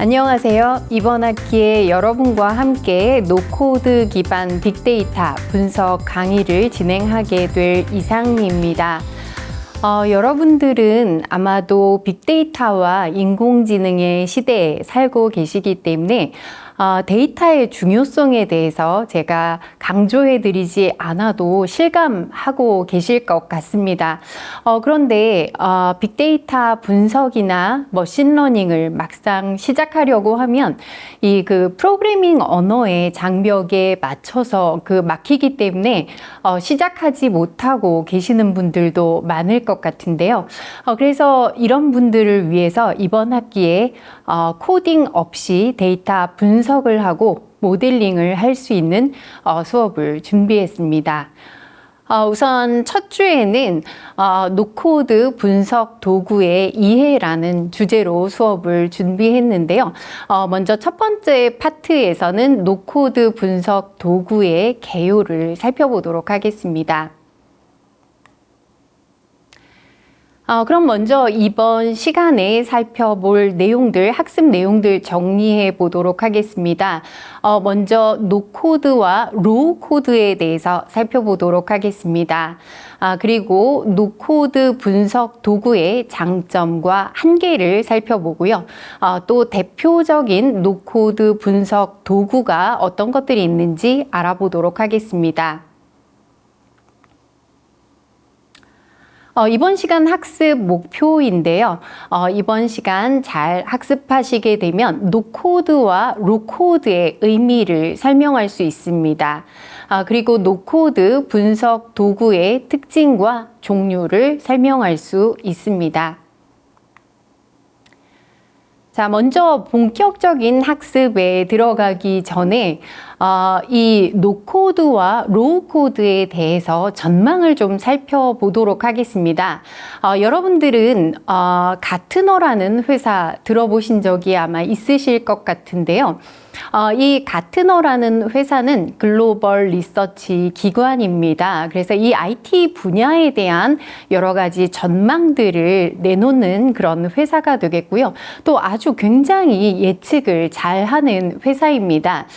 안녕하세요. 이번 학기에 여러분과 함께 노코드 기반 빅데이터 분석 강의를 진행하게 될 이상미입니다. 여러분들은 아마도 빅데이터와 인공지능의 시대에 살고 계시기 때문에 데이터의 중요성에 대해서 제가 강조해드리지 않아도 실감하고 계실 것 같습니다. 그런데 빅데이터 분석이나 머신러닝을 막상 시작하려고 하면 이 프로그래밍 언어의 장벽에 맞춰서 막히기 때문에 시작하지 못하고 계시는 분들도 많을 것 같은데요. 그래서 이런 분들을 위해서 이번 학기에 코딩 없이 데이터 분석을 하고 모델링을 할 수 있는 수업을 준비했습니다. 우선 첫 주에는 노코드 분석 도구의 이해라는 주제로 수업을 준비했는데요. 먼저 첫 번째 파트에서는 노코드 분석 도구의 개요를 살펴보도록 하겠습니다. 그럼 먼저 이번 시간에 살펴볼 내용들, 학습 내용들 정리해 보도록 하겠습니다. 먼저 노코드와 로우코드에 대해서 살펴보도록 하겠습니다. 그리고 노코드 분석 도구의 장점과 한계를 살펴보고요. 또 대표적인 노코드 분석 도구가 어떤 것들이 있는지 알아보도록 하겠습니다. 이번 시간 학습 목표인데요. 이번 시간 잘 학습하시게 되면 노코드와 로코드의 의미를 설명할 수 있습니다. 그리고 노코드 분석 도구의 특징과 종류를 설명할 수 있습니다. 자, 먼저 본격적인 학습에 들어가기 전에 이 노코드와 로우코드에 대해서 전망을 좀 살펴보도록 하겠습니다. 여러분들은 가트너라는 회사 들어보신 적이 아마 있으실 것 같은데요. 이 가트너라는 회사는 글로벌 리서치 기관입니다. 그래서 이 IT 분야에 대한 여러 가지 전망들을 내놓는 그런 회사가 되겠고요. 또 아주 굉장히 예측을 잘하는 회사입니다.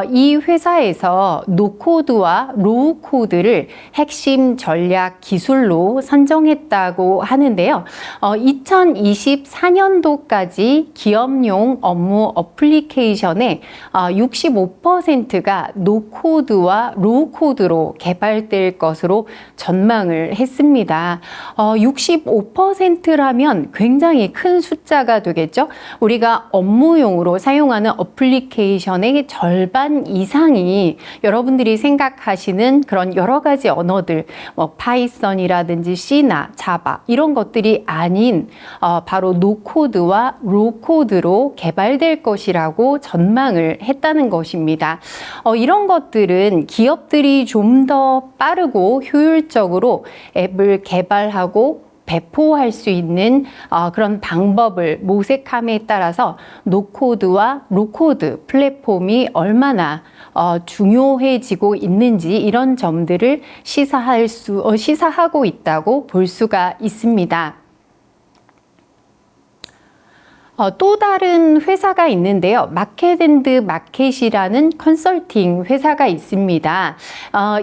이 회사에서 노코드와 로우코드를 핵심 전략 기술로 선정했다고 하는데요. 2024년도까지 기업용 업무 어플리케이션의 65%가 노코드와 로우코드로 개발될 것으로 전망을 했습니다. 65%라면 굉장히 큰 숫자가 되겠죠? 우리가 업무용으로 사용하는 어플리케이션의 절반 이상이 여러분들이 생각하시는 그런 여러 가지 언어들, 파이썬이라든지 C나 자바 이런 것들이 아닌 바로 노코드와 로우코드로 개발될 것이라고 전망을 했다는 것입니다. 이런 것들은 기업들이 좀 더 빠르고 효율적으로 앱을 개발하고 배포할 수 있는 그런 방법을 모색함에 따라서 노코드와 로코드 플랫폼이 얼마나 중요해지고 있는지 이런 점들을 시사하고 있다고 볼 수가 있습니다. 또 다른 회사가 있는데요. 마켓앤드마켓이라는 컨설팅 회사가 있습니다.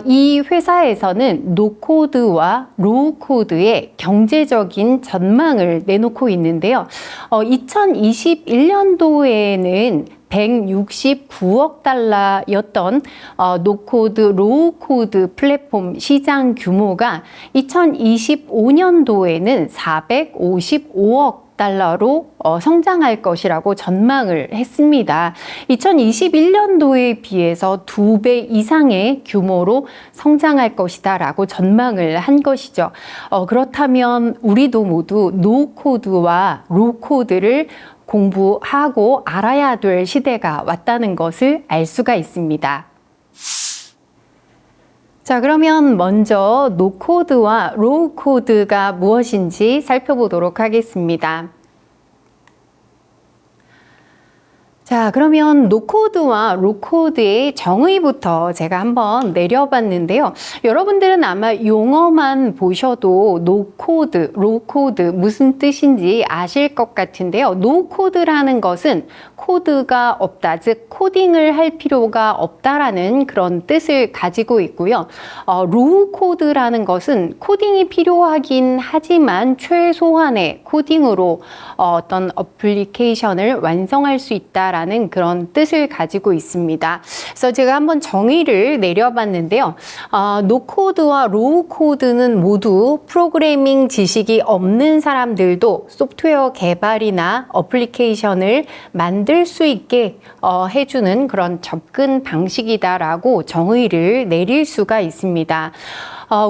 이 회사에서는 노코드와 로우코드의 경제적인 전망을 내놓고 있는데요. 2021년도에는 169억 달러였던 노코드, 로우코드 플랫폼 시장 규모가 2025년도에는 455억 달러로 성장할 것이라고 전망을 했습니다. 2021년도에 비해서 2배 이상의 규모로 성장할 것이다 라고 전망을 한 것이죠. 그렇다면 우리도 모두 노코드와 로코드를 공부하고 알아야 될 시대가 왔다는 것을 알 수가 있습니다. 자, 그러면 먼저 노코드와 로우코드가 무엇인지 살펴보도록 하겠습니다. 자, 그러면 노코드와 로코드의 정의부터 제가 한번 내려봤는데요. 여러분들은 아마 용어만 보셔도 노코드, 로코드 무슨 뜻인지 아실 것 같은데요. 노코드라는 것은 코드가 없다, 즉 코딩을 할 필요가 없다라는 그런 뜻을 가지고 있고요. 로우 코드라는 것은 코딩이 필요하긴 하지만 최소한의 코딩으로 어떤 어플리케이션을 완성할 수 있다라는 그런 뜻을 가지고 있습니다. 그래서 제가 한번 정의를 내려봤는데요. 노코드와 로우 코드는 모두 프로그래밍 지식이 없는 사람들도 소프트웨어 개발이나 어플리케이션을 만들 수 있게 해주는 그런 접근 방식이다라고 정의를 내릴 수가 있습니다.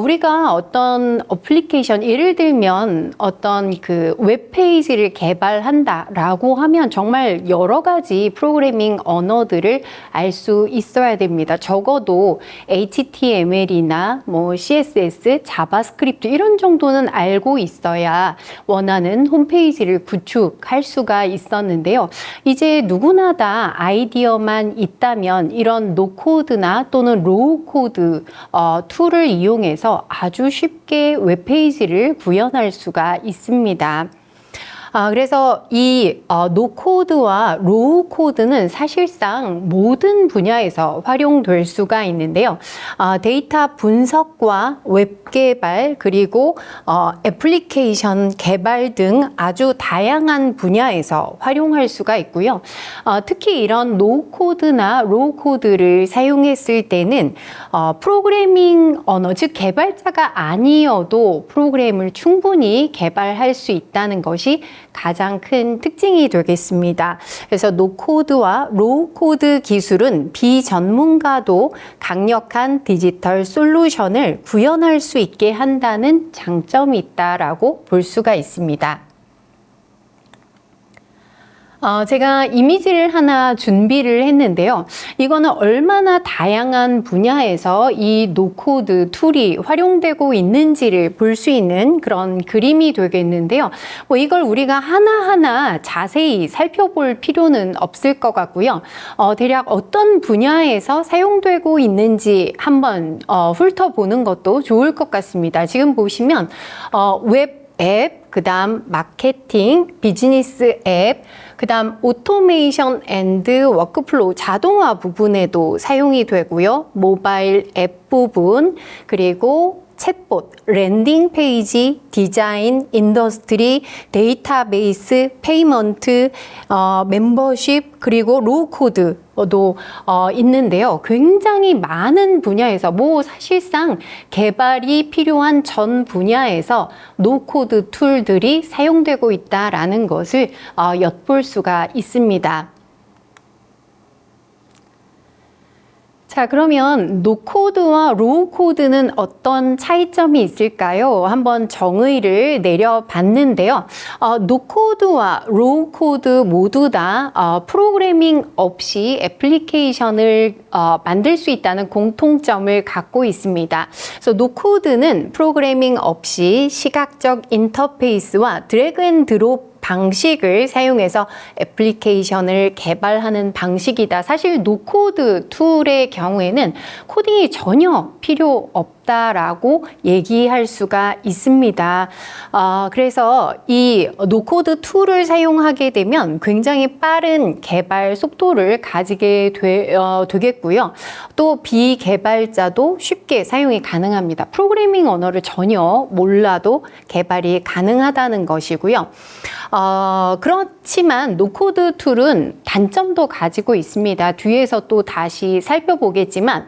우리가 어떤 어플리케이션, 예를 들면 어떤 그 웹페이지를 개발한다라고 하면 정말 여러 가지 프로그래밍 언어들을 알 수 있어야 됩니다. 적어도 HTML이나 뭐 CSS, 자바스크립트 이런 정도는 알고 있어야 원하는 홈페이지를 구축할 수가 있었는데요. 이제 누구나 다 아이디어만 있다면 이런 노코드나 또는 로우 코드 툴을 이용해서 아주 쉽게 웹페이지를 구현할 수가 있습니다. 그래서 이 노코드와 로우 코드는 사실상 모든 분야에서 활용될 수가 있는데요. 데이터 분석과 웹 개발 그리고 애플리케이션 개발 등 아주 다양한 분야에서 활용할 수가 있고요. 특히 이런 노코드나 로우 코드를 사용했을 때는 프로그래밍 언어, 즉 개발자가 아니어도 프로그램을 충분히 개발할 수 있다는 것이 가장 큰 특징이 되겠습니다. 그래서 노코드와 로우 코드 기술은 비전문가도 강력한 디지털 솔루션을 구현할 수 있게 한다는 장점이 있다라고 볼 수가 있습니다. 제가 이미지를 하나 준비를 했는데요. 이거는 얼마나 다양한 분야에서 이 노코드 툴이 활용되고 있는지를 볼 수 있는 그런 그림이 되겠는데요. 이걸 우리가 하나하나 자세히 살펴볼 필요는 없을 것 같고요. 대략 어떤 분야에서 사용되고 있는지 한번 훑어보는 것도 좋을 것 같습니다. 지금 보시면 웹 앱, 그 다음 마케팅, 비즈니스 앱, 그 다음 오토메이션 앤드 워크플로우 자동화 부분에도 사용이 되고요. 모바일 앱 부분, 그리고 챗봇, 랜딩 페이지, 디자인, 인더스트리, 데이터베이스, 페이먼트, 멤버십, 그리고 로우 코드도 있는데요. 굉장히 많은 분야에서 사실상 개발이 필요한 전 분야에서 노코드 툴들이 사용되고 있다라는 것을 엿볼 수가 있습니다. 자, 그러면 노코드와 로우 코드는 어떤 차이점이 있을까요? 한번 정의를 내려봤는데요. 노코드와 로우 코드 모두 다 프로그래밍 없이 애플리케이션을 만들 수 있다는 공통점을 갖고 있습니다. 그래서 노코드는 프로그래밍 없이 시각적 인터페이스와 드래그 앤 드롭 방식을 사용해서 애플리케이션을 개발하는 방식이다. 사실 노코드 툴의 경우에는 코딩이 전혀 필요 없다라고 얘기할 수가 있습니다. 그래서 이 노코드 툴을 사용하게 되면 굉장히 빠른 개발 속도를 가지게 되겠고요. 또 비개발자도 쉽게 사용이 가능합니다. 프로그래밍 언어를 전혀 몰라도 개발이 가능하다는 것이고요. 그렇지만 노코드 툴은 단점도 가지고 있습니다. 뒤에서 또 다시 살펴보겠지만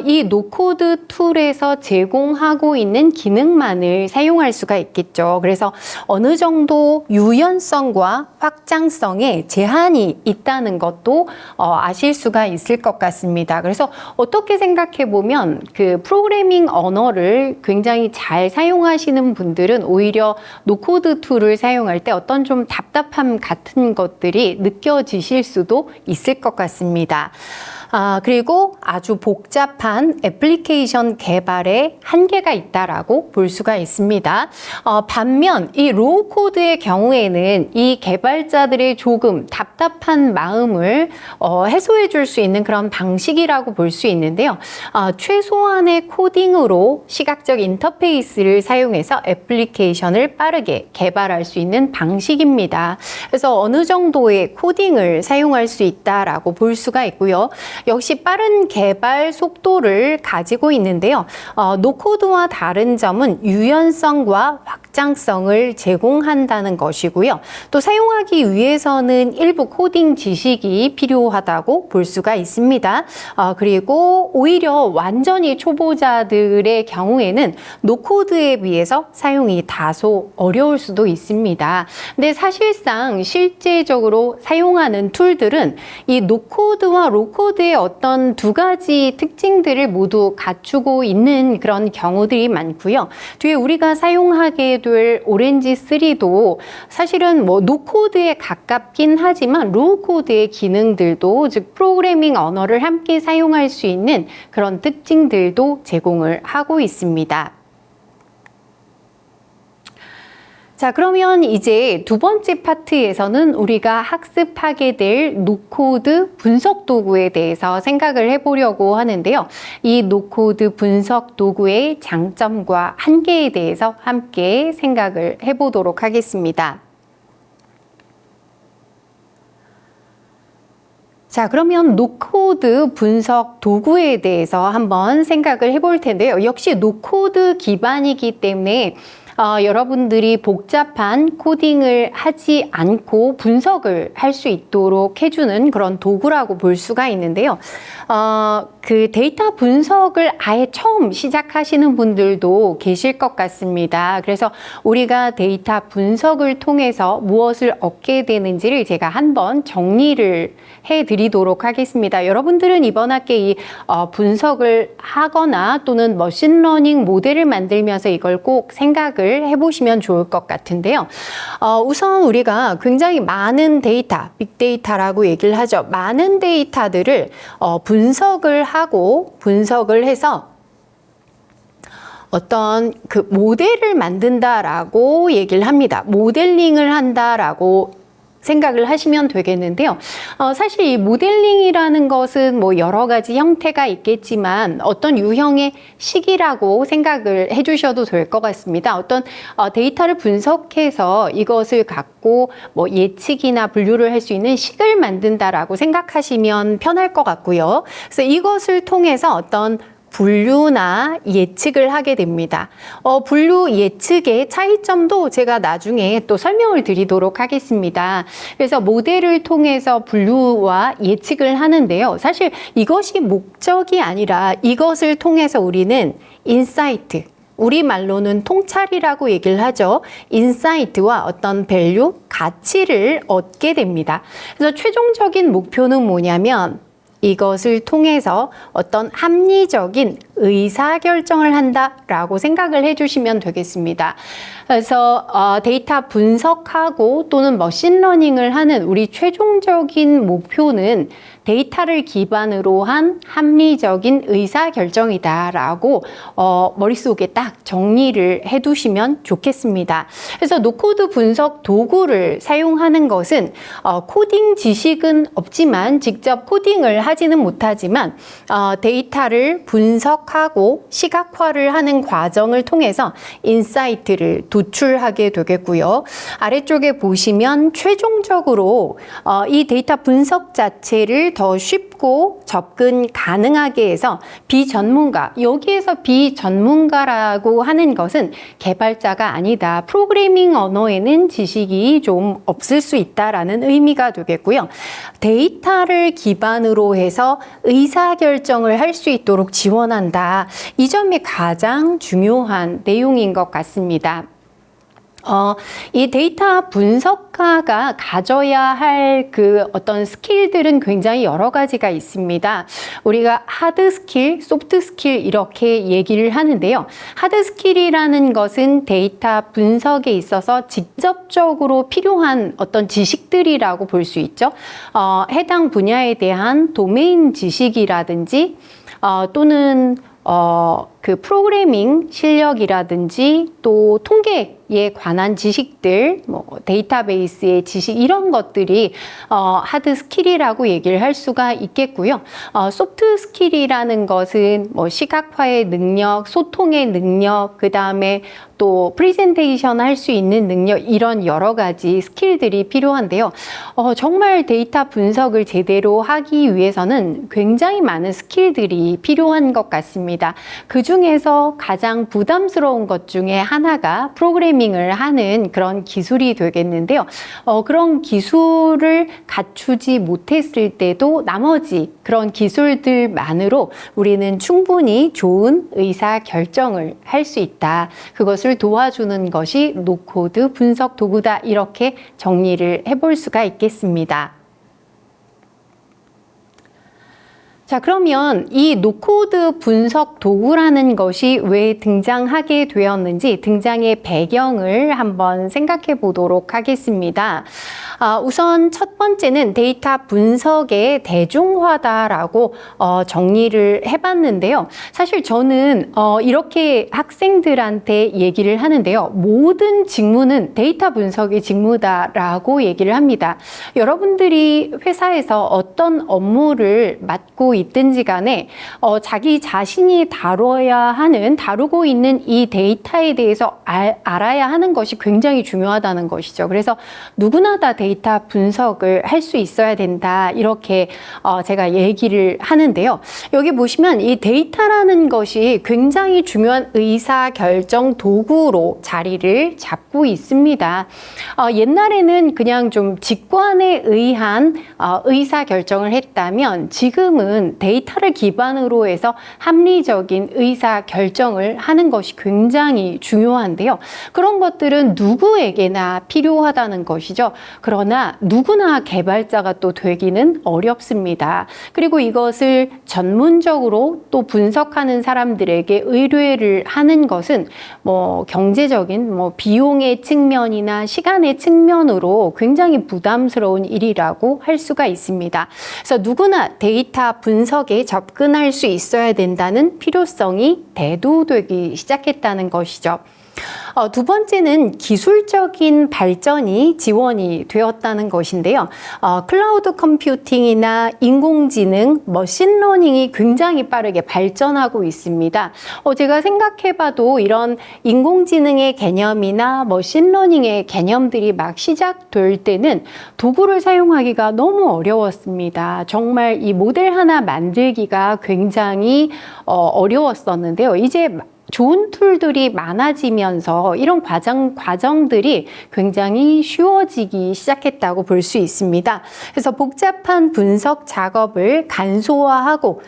이 노코드 툴에서 제공하고 있는 기능만을 사용할 수가 있겠죠. 그래서 어느 정도 유연성과 확장성에 제한이 있다는 것도 아실 수가 있을 것 같습니다. 그래서 어떻게 생각해 보면 그 프로그래밍 언어를 굉장히 잘 사용하시는 분들은 오히려 노코드 툴을 사용할 때 어떤 좀 답답함 같은 것들이 느껴지실 수도 있을 것 같습니다. 그리고 아주 복잡한 애플리케이션 개발에 한계가 있다라고 볼 수가 있습니다. 반면 이 로우 코드의 경우에는 이 개발자들의 조금 답답한 마음을 해소해 줄 수 있는 그런 방식이라고 볼 수 있는데요. 최소한의 코딩으로 시각적 인터페이스를 사용해서 애플리케이션을 빠르게 개발할 수 있는 방식입니다. 그래서 어느 정도의 코딩을 사용할 수 있다라고 볼 수가 있고요. 역시 빠른 개발 속도를 가지고 있는데요. 노코드와 다른 점은 유연성과 확장성을 제공한다는 것이고요. 또 사용하기 위해서는 일부 코딩 지식이 필요하다고 볼 수가 있습니다. 그리고 오히려 완전히 초보자들의 경우에는 노코드에 비해서 사용이 다소 어려울 수도 있습니다. 근데 사실상 실제적으로 사용하는 툴들은 이 노코드와 로코드의 어떤 두 가지 특징들을 모두 갖추고 있는 그런 경우들이 많고요. 뒤에 우리가 사용하게 될 오렌지 3도 사실은 뭐 노코드에 가깝긴 하지만 로우코드의 기능들도, 즉 프로그래밍 언어를 함께 사용할 수 있는 그런 특징들도 제공을 하고 있습니다. 자, 그러면 이제 두 번째 파트에서는 우리가 학습하게 될 노코드 분석 도구에 대해서 생각을 해보려고 하는데요. 이 노코드 분석 도구의 장점과 한계에 대해서 함께 생각을 해보도록 하겠습니다. 자, 그러면 노코드 분석 도구에 대해서 한번 생각을 해볼 텐데요. 역시 노코드 기반이기 때문에 여러분들이 복잡한 코딩을 하지 않고 분석을 할 수 있도록 해주는 그런 도구라고 볼 수가 있는데요. 그 데이터 분석을 아예 처음 시작하시는 분들도 계실 것 같습니다. 그래서 우리가 데이터 분석을 통해서 무엇을 얻게 되는지를 제가 한번 정리를 해드리도록 하겠습니다. 여러분들은 이번 학기에 이 분석을 하거나 또는 머신러닝 모델을 만들면서 이걸 꼭 생각을 해보시면 좋을 것 같은데요. 우선 우리가 굉장히 많은 데이터, 빅데이터라고 얘기를 하죠. 많은 데이터들을 분석을 하고 분석을 해서 어떤 그 모델을 만든다라고 얘기를 합니다. 모델링을 한다라고 생각을 하시면 되겠는데요. 사실 이 모델링이라는 것은 뭐 여러 가지 형태가 있겠지만 어떤 유형의 식이라고 생각을 해주셔도 될 것 같습니다. 어떤 데이터를 분석해서 이것을 갖고 뭐 예측이나 분류를 할 수 있는 식을 만든다라고 생각하시면 편할 것 같고요. 그래서 이것을 통해서 어떤 분류나 예측을 하게 됩니다. 분류 예측의 차이점도 제가 나중에 또 설명을 드리도록 하겠습니다. 그래서 모델을 통해서 분류와 예측을 하는데요. 사실 이것이 목적이 아니라 이것을 통해서 우리는 인사이트, 우리말로는 통찰이라고 얘기를 하죠. 인사이트와 어떤 밸류, 가치를 얻게 됩니다. 그래서 최종적인 목표는 뭐냐면 이것을 통해서 어떤 합리적인 의사결정을 한다라고 생각을 해주시면 되겠습니다. 그래서 데이터 분석하고 또는 머신러닝을 하는 우리 최종적인 목표는 데이터를 기반으로 한 합리적인 의사결정이다라고 머릿속에 딱 정리를 해두시면 좋겠습니다. 그래서 노코드 분석 도구를 사용하는 것은 코딩 지식은 없지만 직접 코딩을 하지는 못하지만 데이터를 분석하고 시각화를 하는 과정을 통해서 인사이트를 도출하게 되겠고요. 아래쪽에 보시면 최종적으로 이 데이터 분석 자체를 더 쉽고 접근 가능하게 해서 비전문가, 여기에서 비전문가라고 하는 것은 개발자가 아니다. 프로그래밍 언어에는 지식이 좀 없을 수 있다라는 의미가 되겠고요. 데이터를 기반으로 해서 의사결정을 할 수 있도록 지원한다. 이 점이 가장 중요한 내용인 것 같습니다. 이 데이터 분석가가 가져야 할 그 어떤 스킬들은 굉장히 여러 가지가 있습니다. 우리가 하드 스킬, 소프트 스킬 이렇게 얘기를 하는데요. 하드 스킬이라는 것은 데이터 분석에 있어서 직접적으로 필요한 어떤 지식들이라고 볼 수 있죠. 해당 분야에 대한 도메인 지식이라든지 또는 그 프로그래밍 실력이라든지 또 통계에 관한 지식들, 뭐 데이터베이스의 지식 이런 것들이 하드 스킬이라고 얘기를 할 수가 있겠고요. 소프트 스킬이라는 것은 뭐 시각화의 능력, 소통의 능력, 그 다음에 또 프레젠테이션 할 수 있는 능력 이런 여러 가지 스킬들이 필요한데요. 정말 데이터 분석을 제대로 하기 위해서는 굉장히 많은 스킬들이 필요한 것 같습니다. 그 중에서 가장 부담스러운 것 중에 하나가 프로그래밍을 하는 그런 기술이 되겠는데요. 그런 기술을 갖추지 못했을 때도 나머지 그런 기술들만으로 우리는 충분히 좋은 의사 결정을 할 수 있다. 그것을 도와주는 것이 노코드 분석 도구다. 이렇게 정리를 해볼 수가 있겠습니다. 자, 그러면 이 노코드 분석 도구라는 것이 왜 등장하게 되었는지 등장의 배경을 한번 생각해 보도록 하겠습니다. 우선 첫 번째는 데이터 분석의 대중화다라고 정리를 해봤는데요. 사실 저는 이렇게 학생들한테 얘기를 하는데요. 모든 직무는 데이터 분석의 직무다라고 얘기를 합니다. 여러분들이 회사에서 어떤 업무를 맡고 있든지 간에 자기 자신이 다루고 있는 이 데이터에 대해서 알아야 하는 것이 굉장히 중요하다는 것이죠. 그래서 누구나 다 데이터 분석을 할 수 있어야 된다. 이렇게 제가 얘기를 하는데요. 여기 보시면 이 데이터라는 것이 굉장히 중요한 의사결정 도구로 자리를 잡고 있습니다. 옛날에는 그냥 좀 직관에 의한 의사결정을 했다면 지금은 데이터를 기반으로 해서 합리적인 의사결정을 하는 것이 굉장히 중요한데요. 그런 것들은 누구에게나 필요하다는 것이죠. 그러나 누구나 개발자가 또 되기는 어렵습니다. 그리고 이것을 전문적으로 또 분석하는 사람들에게 의뢰를 하는 것은 뭐 경제적인 뭐 비용의 측면이나 시간의 측면으로 굉장히 부담스러운 일이라고 할 수가 있습니다. 그래서 누구나 데이터 분석에 접근할 수 있어야 된다는 필요성이 대두되기 시작했다는 것이죠. 두 번째는 기술적인 발전이 지원이 되었다는 것인데요. 클라우드 컴퓨팅이나 인공지능, 머신러닝이 굉장히 빠르게 발전하고 있습니다. 제가 생각해봐도 이런 인공지능의 개념이나 머신러닝의 개념들이 막 시작될 때는 도구를 사용하기가 너무 어려웠습니다. 정말 이 모델 하나 만들기가 굉장히 어려웠었는데요. 이제 좋은 툴들이 많아지면서 이런 과정들이 굉장히 쉬워지기 시작했다고 볼 수 있습니다. 그래서 복잡한 분석 작업을 간소화하고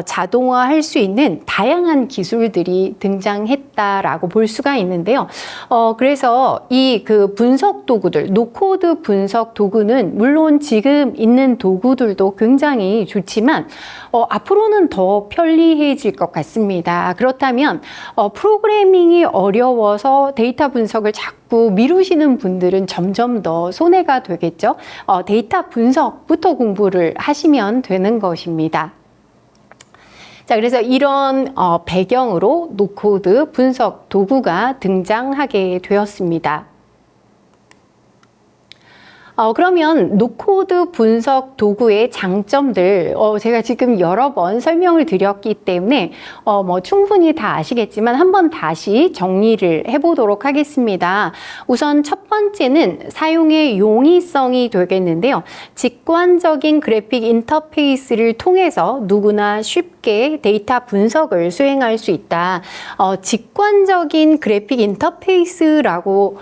자동화할 수 있는 다양한 기술들이 등장했다라고 볼 수가 있는데요. 그래서 이 그 분석 도구들, 노코드 분석 도구는 물론 지금 있는 도구들도 굉장히 좋지만 앞으로는 더 편리해질 것 같습니다. 그렇다면 프로그래밍이 어려워서 데이터 분석을 자꾸 미루시는 분들은 점점 더 손해가 되겠죠. 데이터 분석부터 공부를 하시면 되는 것입니다. 자, 그래서 이런 배경으로 노코드 분석 도구가 등장하게 되었습니다. 그러면 노코드 분석 도구의 장점들, 제가 지금 여러 번 설명을 드렸기 때문에 뭐 충분히 다 아시겠지만 한번 다시 정리를 해보도록 하겠습니다. 우선 첫 번째는 사용의 용이성이 되겠는데요. 직관적인 그래픽 인터페이스를 통해서 누구나 쉽게 데이터 분석을 수행할 수 있다. 직관적인 그래픽 인터페이스라고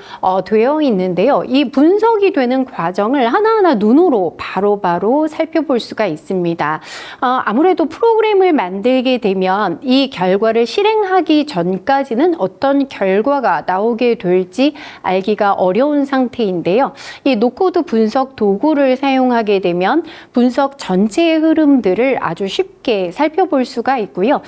되어 있는데요. 이 분석이 되는 과정을 하나하나 눈으로 바로바로 살펴볼 수가 있습니다. 아무래도 프로그램을 만들게 되면 이 결과를 실행하기 전까지는 어떤 결과가 나오게 될지 알기가 어려운 상태인데요. 이 노코드 분석 도구를 사용하게 되면 분석 전체의 흐름들을 아주 쉽게 살펴볼 수가 있고요.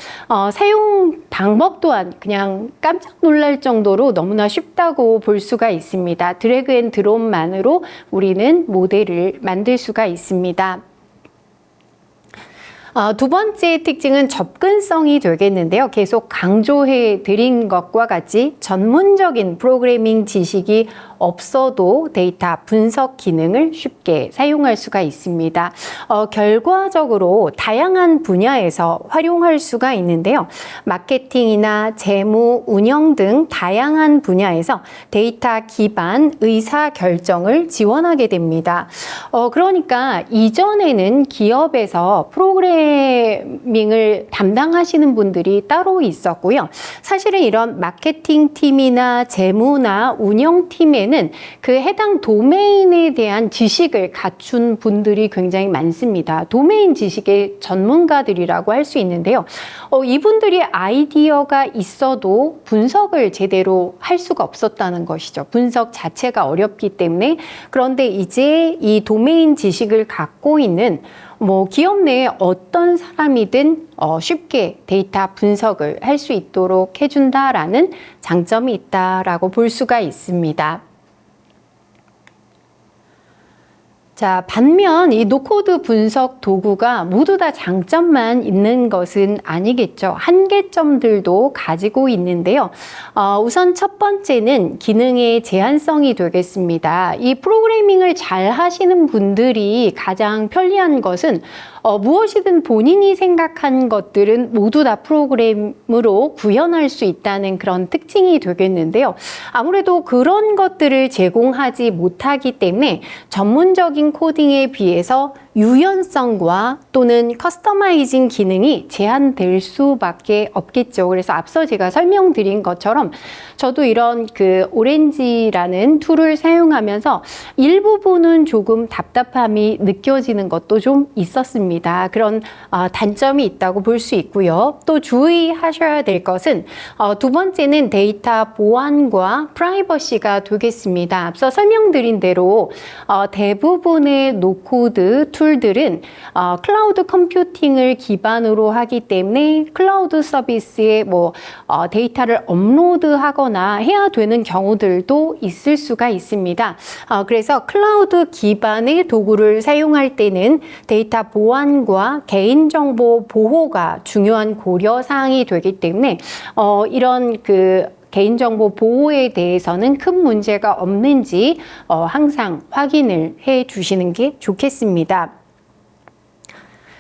사용 방법 또한 그냥 깜짝 놀랄 정도로 너무나 쉽다고 볼 수가 있습니다. 드래그 앤 드롭만으로 우리는 모델을 만들 수가 있습니다. 두 번째 특징은 접근성이 되겠는데요. 계속 강조해 드린 것과 같이 전문적인 프로그래밍 지식이 없어도 데이터 분석 기능을 쉽게 사용할 수가 있습니다. 결과적으로 다양한 분야에서 활용할 수가 있는데요. 마케팅이나 재무, 운영 등 다양한 분야에서 데이터 기반 의사 결정을 지원하게 됩니다. 그러니까 이전에는 기업에서 프로그래밍을 담당하시는 분들이 따로 있었고요. 사실은 이런 마케팅 팀이나 재무나 운영 팀에 그 해당 도메인에 대한 지식을 갖춘 분들이 굉장히 많습니다. 도메인 지식의 전문가들이라고 할 수 있는데요. 이분들이 아이디어가 있어도 분석을 제대로 할 수가 없었다는 것이죠. 분석 자체가 어렵기 때문에. 그런데 이제 이 도메인 지식을 갖고 있는 기업 내에 어떤 사람이든 쉽게 데이터 분석을 할 수 있도록 해준다라는 장점이 있다라고 볼 수가 있습니다. 자, 반면 이 노코드 분석 도구가 모두 다 장점만 있는 것은 아니겠죠. 한계점들도 가지고 있는데요. 우선 첫 번째는 기능의 제한성이 되겠습니다. 이 프로그래밍을 잘 하시는 분들이 가장 편리한 것은 무엇이든 본인이 생각한 것들은 모두 다 프로그램으로 구현할 수 있다는 그런 특징이 되겠는데요. 아무래도 그런 것들을 제공하지 못하기 때문에 전문적인 코딩에 비해서 유연성과 또는 커스터마이징 기능이 제한될 수밖에 없겠죠. 그래서 앞서 제가 설명드린 것처럼 저도 이런 그 오렌지라는 툴을 사용하면서 일부분은 조금 답답함이 느껴지는 것도 좀 있었습니다. 그런 단점이 있다고 볼 수 있고요. 또 주의하셔야 될 것은 두 번째는 데이터 보안과 프라이버시가 되겠습니다. 앞서 설명드린 대로 대부분의 노코드 툴들은 클라우드 컴퓨팅을 기반으로 하기 때문에 클라우드 서비스에 데이터를 업로드하거나 해야 되는 경우들도 있을 수가 있습니다. 그래서 클라우드 기반의 도구를 사용할 때는 데이터 보안과 개인정보 보호가 중요한 고려사항이 되기 때문에 이런 개인정보 보호에 대해서는 큰 문제가 없는지 항상 확인을 해 주시는 게 좋겠습니다.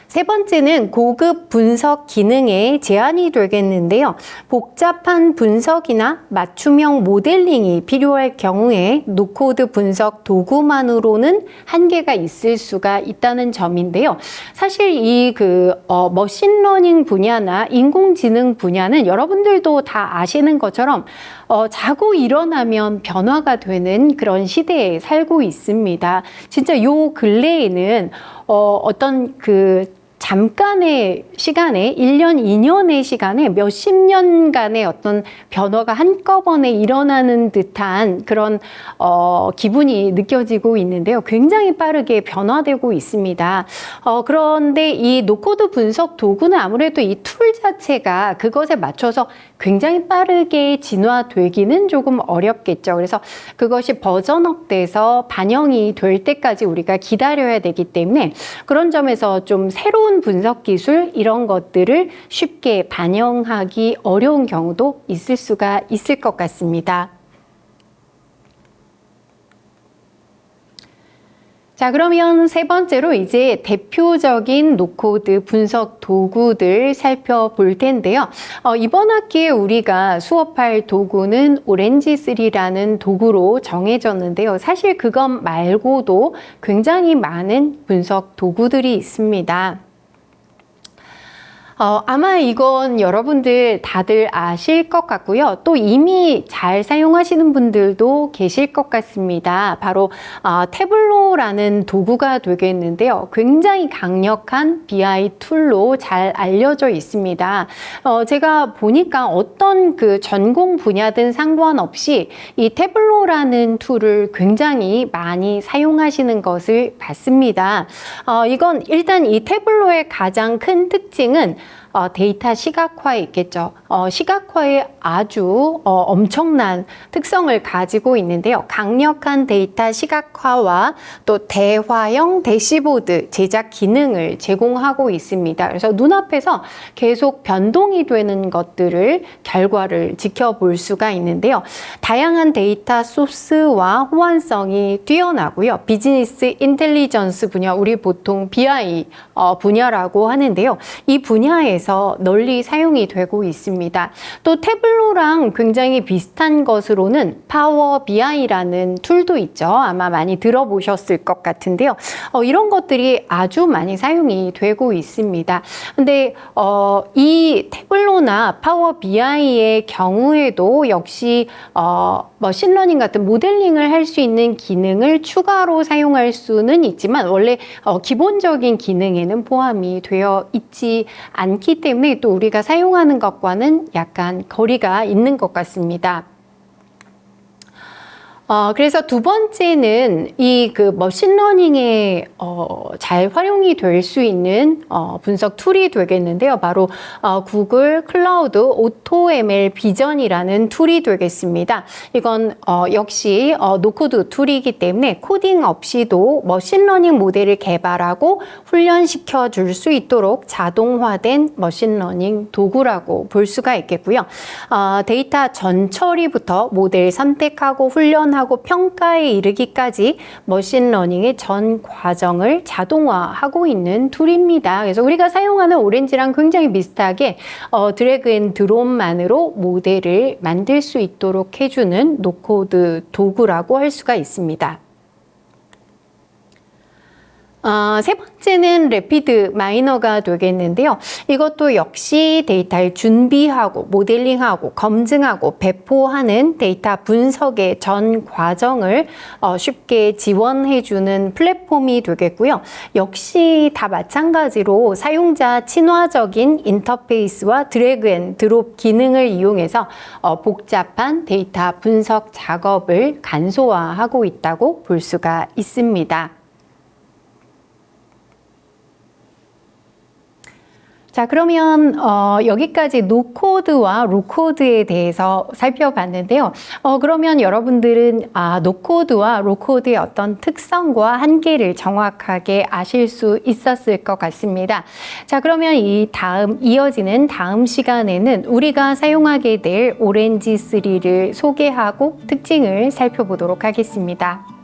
세 번째는 고급 분석 기능에 제한이 되겠는데요. 복잡한 분석이나 맞춤형 모델링이 필요할 경우에 노코드 분석 도구만으로는 한계가 있을 수가 있다는 점인데요. 사실 이 머신러닝 분야나 인공지능 분야는 여러분들도 다 아시는 것처럼 자고 일어나면 변화가 되는 그런 시대에 살고 있습니다. 진짜 요 근래에는 어떤 잠깐의 시간에 1년, 2년의 시간에 몇십 년간의 어떤 변화가 한꺼번에 일어나는 듯한 그런 기분이 느껴지고 있는데요. 굉장히 빠르게 변화되고 있습니다. 그런데 이 노코드 분석 도구는 아무래도 이 툴 자체가 그것에 맞춰서 굉장히 빠르게 진화되기는 조금 어렵겠죠. 그래서 그것이 버전업돼서 반영이 될 때까지 우리가 기다려야 되기 때문에 그런 점에서 좀 새로운 분석 기술 이런 것들을 쉽게 반영하기 어려운 경우도 있을 수가 있을 것 같습니다. 자, 그러면 세 번째로 이제 대표적인 노코드 분석 도구들 살펴볼 텐데요. 이번 학기에 우리가 수업할 도구는 오렌지3라는 도구로 정해졌는데요. 사실 그것 말고도 굉장히 많은 분석 도구들이 있습니다. 아마 이건 여러분들 다들 아실 것 같고요. 또 이미 잘 사용하시는 분들도 계실 것 같습니다. 바로 태블로 태블로라는 도구가 되겠는데요. 굉장히 강력한 BI 툴로 잘 알려져 있습니다. 제가 보니까 어떤 그 전공 분야든 상관없이 이 태블로라는 툴을 굉장히 많이 사용하시는 것을 봤습니다. 이건 일단 이 태블로의 가장 큰 특징은 데이터 시각화에 있겠죠. 시각화에 아주 엄청난 특성을 가지고 있는데요. 강력한 데이터 시각화와 또 대화형 대시보드 제작 기능을 제공하고 있습니다. 그래서 눈앞에서 계속 변동이 되는 것들을 결과를 지켜볼 수가 있는데요. 다양한 데이터 소스와 호환성이 뛰어나고요. 비즈니스 인텔리전스 분야, 우리 보통 BI 분야라고 하는데요. 이 분야에서 널리 사용이 되고 있습니다. 또 태블로랑 굉장히 비슷한 것으로는 파워 BI라는 툴도 있죠. 아마 많이 들어보셨을 것 같은데요. 이런 것들이 아주 많이 사용이 되고 있습니다. 근데 이 태블로나 파워 BI의 경우에도 역시 머신러닝 같은 모델링을 할 수 있는 기능을 추가로 사용할 수는 있지만 원래 기본적인 기능에는 포함이 되어 있지 않기 때문에 또 우리가 사용하는 것과는 약간 거리가 있는 것 같습니다. 그래서 두 번째는 이 그 머신러닝에 잘 활용이 될 수 있는 분석 툴이 되겠는데요. 바로 구글 클라우드 오토 ML 비전이라는 툴이 되겠습니다. 이건 역시 노코드 툴이기 때문에 코딩 없이도 머신러닝 모델을 개발하고 훈련시켜 줄 수 있도록 자동화된 머신러닝 도구라고 볼 수가 있겠고요. 데이터 전처리부터 모델 선택하고 훈련하고 평가에 이르기까지 머신러닝의 전 과정을 자동화하고 있는 툴입니다. 그래서 우리가 사용하는 오렌지랑 굉장히 비슷하게 드래그 앤 드롭만으로 모델을 만들 수 있도록 해주는 노코드 도구라고 할 수가 있습니다. 세 번째는 래피드 마이너가 되겠는데요. 이것도 역시 데이터를 준비하고 모델링하고 검증하고 배포하는 데이터 분석의 전 과정을 쉽게 지원해주는 플랫폼이 되겠고요. 역시 다 마찬가지로 사용자 친화적인 인터페이스와 드래그 앤 드롭 기능을 이용해서 복잡한 데이터 분석 작업을 간소화하고 있다고 볼 수가 있습니다. 자, 그러면 여기까지 노코드와 로코드에 대해서 살펴봤는데요. 그러면 여러분들은 노코드와 로코드의 어떤 특성과 한계를 정확하게 아실 수 있었을 것 같습니다. 자, 그러면 이어지는 다음 시간에는 우리가 사용하게 될 오렌지 3를 소개하고 특징을 살펴보도록 하겠습니다.